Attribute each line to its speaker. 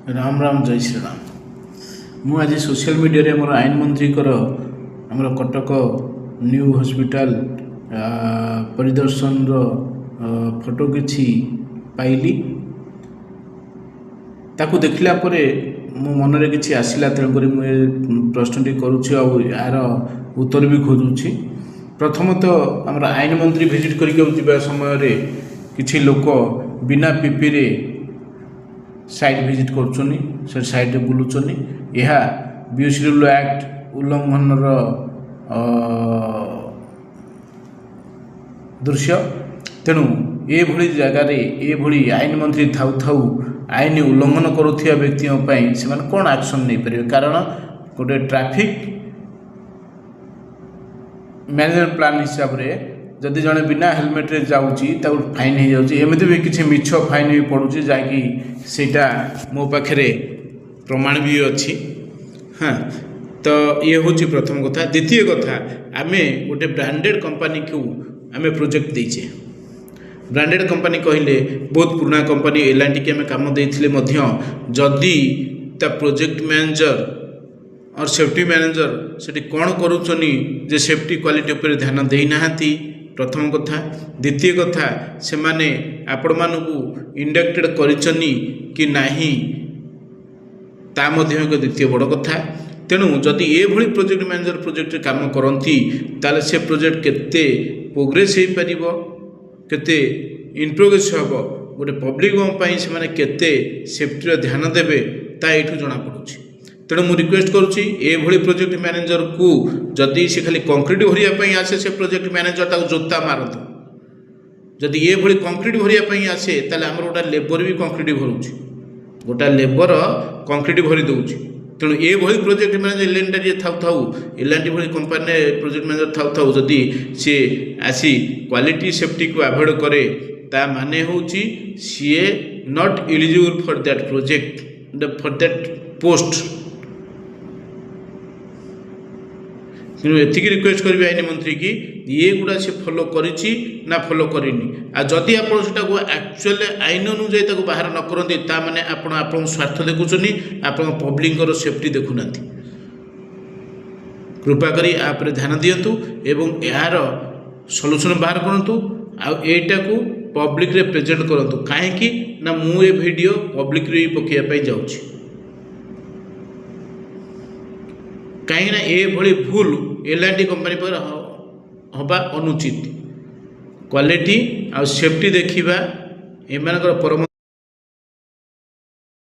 Speaker 1: राम राम जय श्री राम। मु आज सोशल मीडिया मोर आईन मंत्री आमर कटक न्यू हॉस्पिटल परिदर्शन फोटो किछि पाइली। ताकू देखला परे मो मन रे किछि आसिला, तेणुक मुझे प्रश्नटी करुछि और यार उत्तर भी खोजुछि। प्रथमतः आमर आईन मंत्री विजिट करके समय रे किछि लोक बिना पीपी रे साइट विजिट करुछनी, से साइट रे बुलुछनी। यह बीओसी रूल एक्ट उल्लंघन दृश्य। तेणु ये जगार ये आईन मंत्री थाउ थाउ आईन उल्लंघन करुथिया व्यक्तियों पई सेमान कोन एक्शन नहीं परिबे। कारण गोटे ट्रैफिक मैनेजमेंट प्लान हिसाब रे जदि जड़े बिना हेलमेट रे जाउची ताउ फाइन हो जाउची। एमिति भी किछि मिछ फाइन भी पड़ुची, जाकि सेटा मो पाखरे प्रमाण भी अच्छी। हाँ, तो ये हूँ प्रथम कथा। द्वितीय कथा, आमे गोटे ब्रांडेड कंपनी को आमे प्रोजेक्ट देचे। ब्रांडेड कंपनी कहले बहुत पुराना कंपनी एल&टी के आमे काम देइथिले मध्य जदि ता प्रोजेक्ट मैनेजर और सेफ्टी मैनेजर सेठी कौन करुचनी जे सेफ्टी क्वालिटी उपर ध्यान देई नाहांती, प्रथम कथा। द्वितीय कथा, से माने आपण मानकू इंडक्टेड करिचनी कि नाही ता मध्य एक द्वितीय बड़ कथा। तेणु जदि ये भली प्रोजेक्ट मैनेजर प्रोजेक्ट काम करती ताले से प्रोजेक्ट केते प्रोग्रेस हो पार, केते इन प्रोग्रेस हम, गोटे पब्लिक से माने केते सेफ्टी ध्यान देवे ता एठू जना पड़ुछि। तेणु मु रिक्वेस्ट करुच्ची ये भली प्रोजेक्ट मैनेजर को जदि से खाली कंक्रीट भरियापी आसे से प्रोजेक्ट मैनेजर ताको जोता मारतु। जदि ये भली कंक्रीट भरियापी आसे ताले आमर गोटा लेबर भी कंक्रीट भरुछि, गोटा लेबर कंक्रीट भरी दउछि। तेणु ये भली प्रोजेक्ट मैनेजर एल&टी थाउ थाउ एल&टी भली कंपनी प्रोजेक्ट मैनेजर थाउ थाउ जदि सी आसी क्वालिटी सेफ्टी को अवॉइड करे ता माने होछि CA not eligible for that project for that post. तेणु एति रिक्वेस्ट करी आईन मंत्री की ये गुड़ा से फॉलो करिछि ना फॉलो करिनी। आ जदि आपण सेटा को एक्चुअल आईन अनुसार बाहर न करती ता माने आपण स्वार्थ देखुछनी, आपण पब्लिक सेफ्टी देखुनांती। कृपा करी आप ध्यान दियंतु एवं यार सॉल्यूशन बाहर करंतु। आ एटा को पब्लिक रे प्रेजेंट करंतु। काहेकि ना मु ए वीडियो पब्लिक रे पकिया पई जाउछि। कहीं ये भली भूल एल&टी कंपनी पर हवा अनुचित। क्वालिटी आ सेफ्टी देखा एम परम